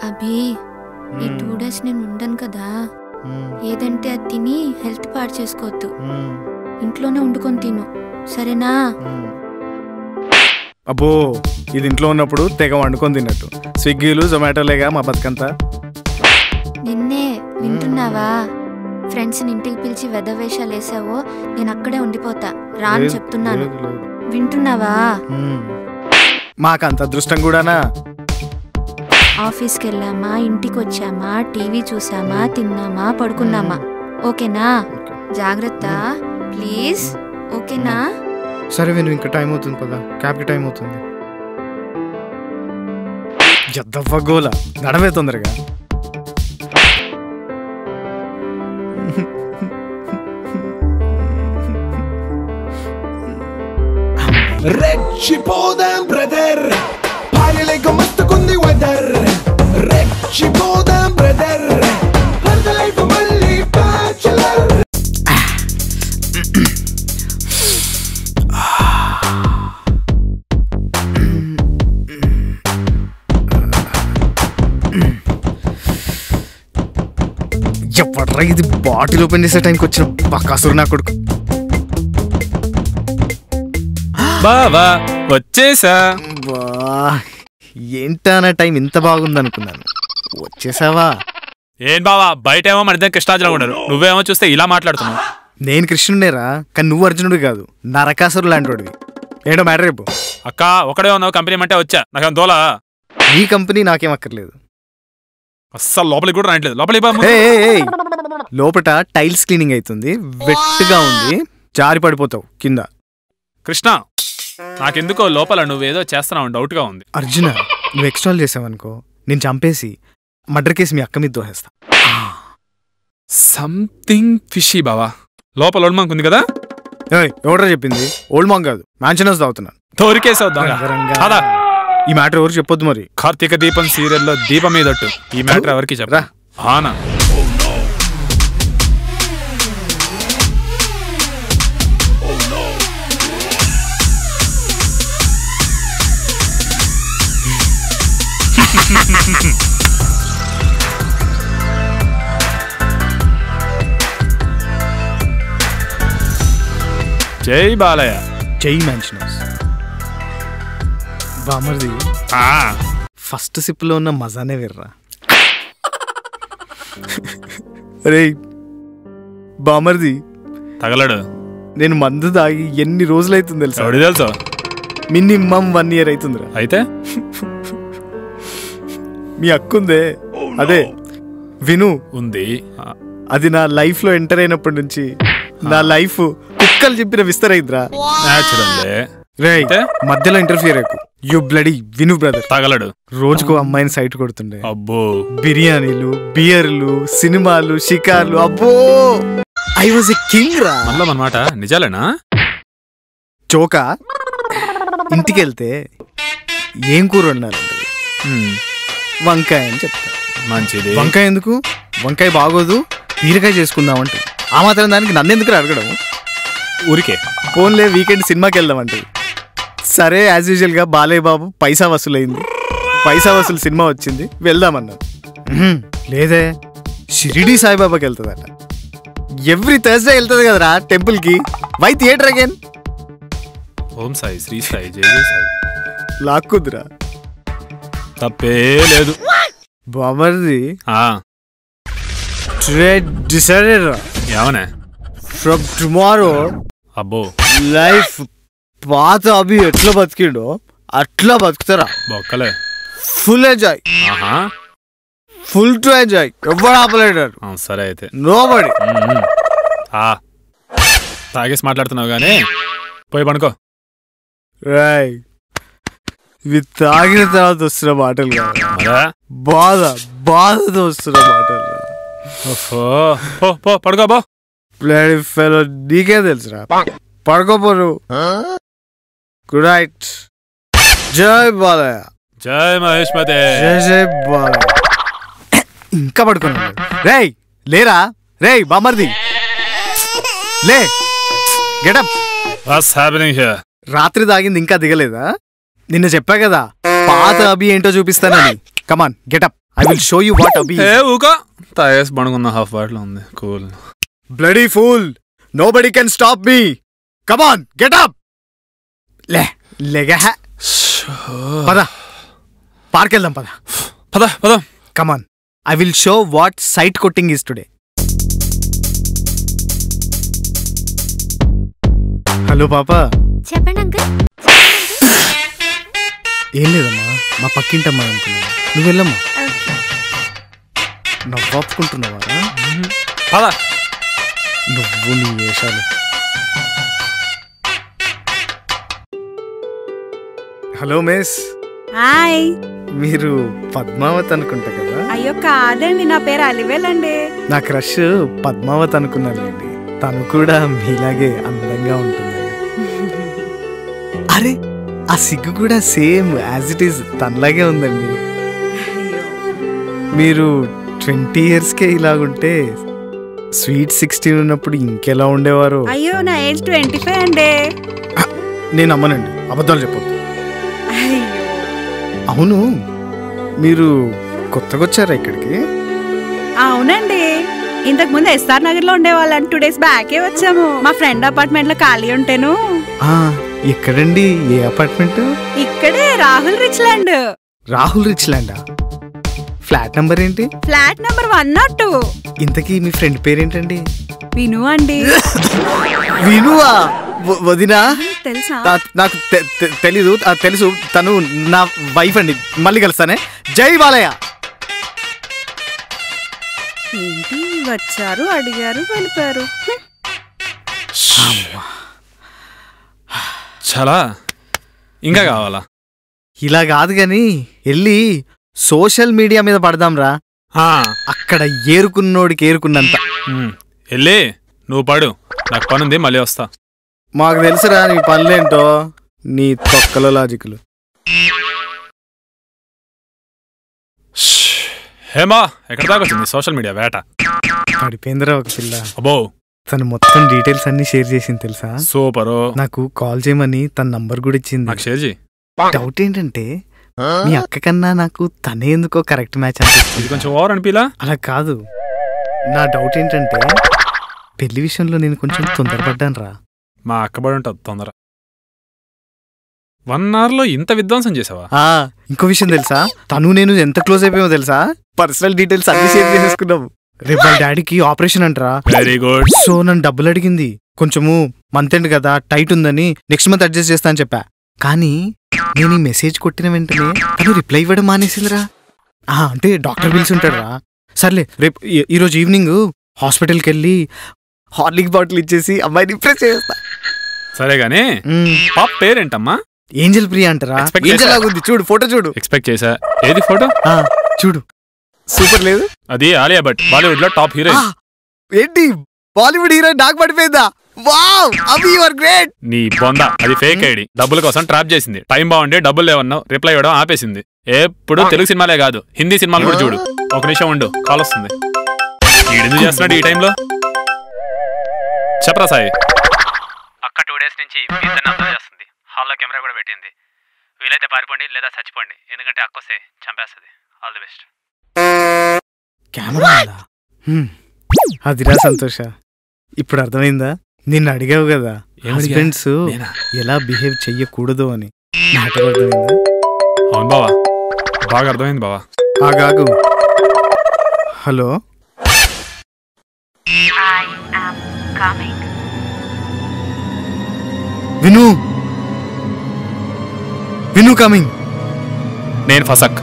అభి ఈ 2 days నేను ఉండను కదా, ఏదంటే అది తిని హెల్త్ పాడు చేసుకోవద్దు. ఇంట్లోనే వండుకొని తిను, సరేనా? అబ్బో, ఇది ఇంట్లో ఉన్నప్పుడు తెగ వండుకొని తిన్నట్టు. స్విగ్గీలు జొమాటోలేగా మా బతుకంతా. నిన్నే వింటున్నావా? ఫ్రెండ్స్ని ఇంటికి పిలిచి వెధవేషాలు వేసావో నేను అక్కడే ఉండిపోతా, రాని చెప్తున్నాను. వింటున్నావా? మాకంత అదృష్టం కూడానా? ఆఫీస్కి వెళ్ళామా, ఇంటికి వచ్చామా, టీవీ చూసామా, తిన్నామా, పడుకున్నామా, ఓకేనా? జాగ్రత్త ప్లీజ్, ఓకేనా? సరే విను, ఇంకా టైం అవుతుంది పదా, క్యాబ్కి టైం అవుతుంది. జద్దవ్వగోలా నడవే తొందరగా. రెచ్చిపోదాం బ్రదర్, పాయలేక మస్తుకుంది వెదర్. రెచ్చిపోదాం బ్రదర్, హర్ద లైఫ్ మళ్ళీ బ్యాచులర్. ఎప్పట్రా ఇది బాటిల్ ఓపెన్ చేసే టైంకి వచ్చిన పక్కాసురు నా కొడుకు. బావా వచ్చేసా. ఏంటా నా టైం ఇంత బాగుందనుకున్నాను, వచ్చేసావా? ఏం బావా, బయట ఏమో మన ఇద్దరు కృష్ణార్జున ఉన్నారు, నువ్వేమో చూస్తే ఇలా మాట్లాడుతున్నావు. నేను కృష్ణుడేరా, కానీ నువ్వు అర్జునుడు కాదు, నరకాసురు లాంటి వాడివి. ఏంటో మ్యాటర్ రేపు. అక్క ఒకడే ఉన్నావు, కంపెనీ అంటే వచ్చా, నాకేం దోలా. నీ కంపెనీ నాకేం అక్కర్లేదు. అస్సలు లోపలికి కూడా రావట్లేదు. లోపలికి లోపల టైల్స్ క్లీనింగ్ అవుతుంది, వెట్టుగా ఉంది, జారి పడిపోతావు కింద. కృష్ణ, నాకెందుకో లోపల నువ్వేదో చేస్తున్నావు డౌట్ గా ఉంది. అర్జున, నువ్వు ఎక్స్ట్రాల్ చేసావనుకో, నేను చంపేసి మర్డర్ కేసు మీ అక్క మీద దోహేస్తా. సంథింగ్ ఫిషీ బావా. లోపల ఓల్డ్ మాంక్ ఉంది కదా? ఎవడరా చెప్పింది? ఓల్డ్ మాంక్ కాదు, మ్యాన్షన్ హౌస్ తాగుతున్నాను. తోరికేసా ఈ మ్యాటర్ ఎవరు చెప్పొద్దు మరి. కార్తీక దీపం సీరియల్లో దీపం మీదట్టు ఈ మ్యాటర్ ఎవరికి చెప్పరా? ఆనా జై బాలయ్య, జై మ్యాన్షన్ హౌస్. బామర్ది, ఫస్ట్ సిప్ లో ఉన్న మజానే విర్రా. అరే బామర్ది, తగలడు. నేను మందు తాగి ఎన్ని రోజులైతుంది తెలుసా? తెలుసా? మినిమం 1 year అవుతుందిరా. అయితే మీ అక్కుందే, అదే విను ఉంది, అది నా లైఫ్ లో ఎంటర్ అయినప్పటి నుంచి నా లైఫ్ కుక్కలు చెప్పిన విస్తరైందిరా. మధ్యలో ఇంటర్ఫియర్ అయ్యకు. యు బ్లడీ విను బ్రదర్. తగలడు. రోజుకు అమ్మాయిని సైట్ కొడుతుండే. అబ్బో, బిర్యానీలు, బియర్లు, సినిమాలు, షికార్లు, అబ్బో ఐ వాజ్ ఎ కింగ్ రా. మళ్ళా అన్నమాట. నిజాలేనా? చోకా ఇంటికి వెళ్తే ఏం కూర వండాలి? వంకాయ అని చెప్తా. మంచిది. వంకాయ ఎందుకు? వంకాయ బాగోదు, బీరకాయ చేసుకుందామంటే ఆ మాత్రం దానికి నన్నెందుకు అడగడం? ఊరికే ఫోన్లే వీకెండ్ సినిమాకి వెళ్దామంటే సరే యాజ్ యూజువల్ గా బాలయ్య బాబు పైసా వసూలైంది, పైసా వసూలు సినిమా వచ్చింది, వెళ్దామన్నాను. లేదే, షిరిడి సాయిబాబాకి వెళ్తుందట. ఎవ్రీ థర్స్డే వెళ్తుంది కదరా టెంపుల్ కి. Why theatre again? ఓం సాయి, శ్రీ సాయి, జై జై సాయి. లాక్కుద్దురా, తప్పే లేదు. బామర్ది డిసైడెడ్ రా. ఏమనే? ఫ్రమ్ టుమారో అబ్బో లైఫ్ పాత అభి ఎట్లా బతికిండో అట్లా బతుకుతారా. బొక్కలే. Full enjoy, full to enjoy. ఎవరు ఆపలేడారు. సరే అయితే నోబడి. తాగేసి మాట్లాడుతున్నావు గానీ పోయి పనుకో. రాయ్, ఇవి తాగిన తర్వాత వస్తున్న మాటలు కాదు, బాధతో వస్తున్న మాటలు. పడుకో బా. ఫెలో నీకే తెలుసురా, పడుకోపోరు. Good night. జై బాలయ్య. జై మహేష్మతే. జై జై బాలయ్య. ఇంకా పడుకున్నాడు. రేయ్ లేరా, రేయ్ బామర్ది లే, గెటప్. What's happening here? రాత్రి తాగింది ఇంకా దిగలేదా? నిన్న చెప్పా కదా పాత అభి ఏంటో చూపిస్తానని. Come on get up. I will show you what Abhi. ఏ ఊకో తాగేసి పడుకున్న హాఫ్ బాటిల్ ఉంది cool. Bloody fool, nobody can stop me. Come on get up. లేగా పద పార్క్ వెళ్దాం పద. పద పద. Come on, I will show what sight కొట్టింగ్ ఈస్ టుడే. హలో పాపా. చెప్పండి అంకుల్. ఏం లేదమ్మా, మా పక్కింటమ్మా అనుకున్నాను. నువ్వు వెళ్ళమ్మా. నవ్వాపుకుంటున్నావా? పద. నువ్వు నీ వేషాలు. Hello miss. హాయ్. మీరు పద్మావతి అనుకుంటా కదా? అయ్యో కాదండి, నా పేరు అలివేల్ అండి. నా క్రష్ పద్మావతి అనుకున్నానండి. తను కూడా మీలాగే అందంగా ఉంటుందండి. అరే ఆ సిగ్గు కూడా సేమ్ యాజ్ ఇట్ ఈస్ తనలాగే ఉందండి. మీరు 20 yearsకే ఇలాగుంటే స్వీట్ 16 ఉన్నప్పుడు ఇంకెలా ఉండేవారు? అయ్యో నా ఏజ్ 25 అండి. నేను అమ్మనండి, అబద్ధాలు చెప్పొద్దు. అవును, మీరు కొత్తగా వచ్చారా ఇక్కడికి? అవునండి, ఇంతకు ముందు ఎస్ఆర్ నగర్ లో ఉండేవాళ్ళం. 2 days బ్యాకే వచ్చాము. మా ఫ్రెండ్ అపార్ట్మెంట్ లో ఖాళీ ఉంటేను. ఎక్కడండి? ఏ అపార్ట్మెంట్? ఇక్కడే Rahul rich land. Rahul rich ల్యాండా? ఫ్లాట్ నంబర్ ఏంటి? Flat number 102. ఇంతకీ మీ ఫ్రెండ్ పేరేంటండి? విను అండి. వినువా? వదినా? తెలుసా? నాకు తెలీదు. తెలుసు, తను నా వైఫ్ అండి. మళ్ళీ కలుస్తానే. జై బాలయ్య. ఏంటి వచ్చారు, అడిగారు, వెళ్ళిపోయారు. చాలా ఇంకా కావాలా? ఇలా కాదు గాని వెళ్ళి సోషల్ మీడియా మీద పడదాంరా. అక్కడ ఏరుకున్నోడికి ఏరుకున్నంత. వెళ్ళి నువ్వు పడు, నాకు పనుంది, మళ్ళీ వస్తా. మాకు తెలుసురా నీ పనులేంటో, నీ తొక్కలో లాజిక్లు. హేమా ఎక్కడ దాకా వచ్చింది సోషల్ మీడియా వేట? పడిపోయిందిరా ఒక పిల్ల. అబ్బో, తను మొత్తం డీటెయిల్స్ అన్ని షేర్ చేసింది తెలుసా? సూపర్. నాకు కాల్ చేయమని తన నంబర్ కూడా ఇచ్చింది. నాకు షేర్ చేయి. డౌట్ ఏంటంటే మీ అక్క కన్నా నాకు తనే ఎందుకో కరెక్ట్ మ్యాచ్ అనిపిస్తుంది. కొంచెం ఓవర్ అనిపిలా? అలా కాదు, నా డౌట్ ఏంటంటే పెళ్లి విషయంలో నేను కొంచెం తొందరపడ్డాను రా. మా అక్క పడి ఉంటుంది తొందర. 1 hour లో ఇంత విధ్వంసం చేసావా? ఇంకో విషయం తెలుసా, తను నేను ఎంత క్లోజ్ అయిపోయామో తెలుసా? పర్సనల్ డీటెయిల్స్ అన్ని షేర్ చేసేసుకున్నాము. రేపు వాళ్ళ డాడీకి ఆపరేషన్ అంటరా. Very good. సో నన్ను డబ్బులు అడిగింది. కొంచెము మంత్ ఎండ్ కదా, టైట్ ఉందని నెక్స్ట్ మంత్ అడ్జస్ట్ చేస్తా అని చెప్పా. కానీ నేను ఈ మెసేజ్ కొట్టిన వెంటనే తను రిప్లై ఇవ్వడం మానేసిందిరా. అంటే డాక్టర్ బిల్స్ ఉంటాడురా. సర్లే, రేపు ఈరోజు ఈవినింగ్ హాస్పిటల్కి వెళ్ళి హార్లిక్ బాటిల్ ఇచ్చేసి అమ్మాయిని ఇంప్రెస్ చేస్తా. సరే గానీ పాప పేరేంటమ్మా? ఏంజల్ ప్రియా అంటారా? ఏంజల్ లాగుంది చూడు, ఫోటో చూడు. ఎక్స్పెక్ట్ చేసా. ఏది ఫోటో? చూడు, సూపర్ లేదు? అది ఆలియా భట్, బాలీవుడ్ లో టాప్ హీరోయిన్. ఏంటి బాలీవుడ్ హీరోయిన్ నాకు పడిపోయిందా? Wow, Abhi you are great. నీ బొంద, అది ఫేక్ ఐడి. డబ్బుల కోసం ట్రాప్ చేసింది. టైం బాగుండి డబ్బులు లేవన్నావు, రిప్లై ఇవ్వడం ఆపేసింది. ఎప్పుడు తెలుగు సినిమాలే కాదు, హిందీ సినిమాలు కూడా చూడు. ఒక నిమిషం ఉండు, కాల్ వస్తుంది. ఈడెందుకు చేస్తున్నాడు ఈ టైంలో? చెప్పరా సాయి. అక్క 2 days నుంచి మీ ఇద్దరిని అబ్జర్వ్ చేస్తుంది. హాల్లో కెమెరా కూడా పెట్టింది. వీలైతే పారిపోండి లేదా చచ్చిపోండి, ఎందుకంటే అక్క వస్తే చంపేస్తుంది. All the best. కెమెరా అదిరా సంతోష. ఇప్పుడు అర్థమైందా? నిన్ను అడిగావు కదా హస్బెండ్స్ ఎలా బిహేవ్ చెయ్యకూడదు అని. మ్యాటర్ అర్థమైందా? అవును బావా, బాగా అర్థమైంది బావా. ఆగాగు. హలో, విను. విను కమింగ్. నేను ఫసక్.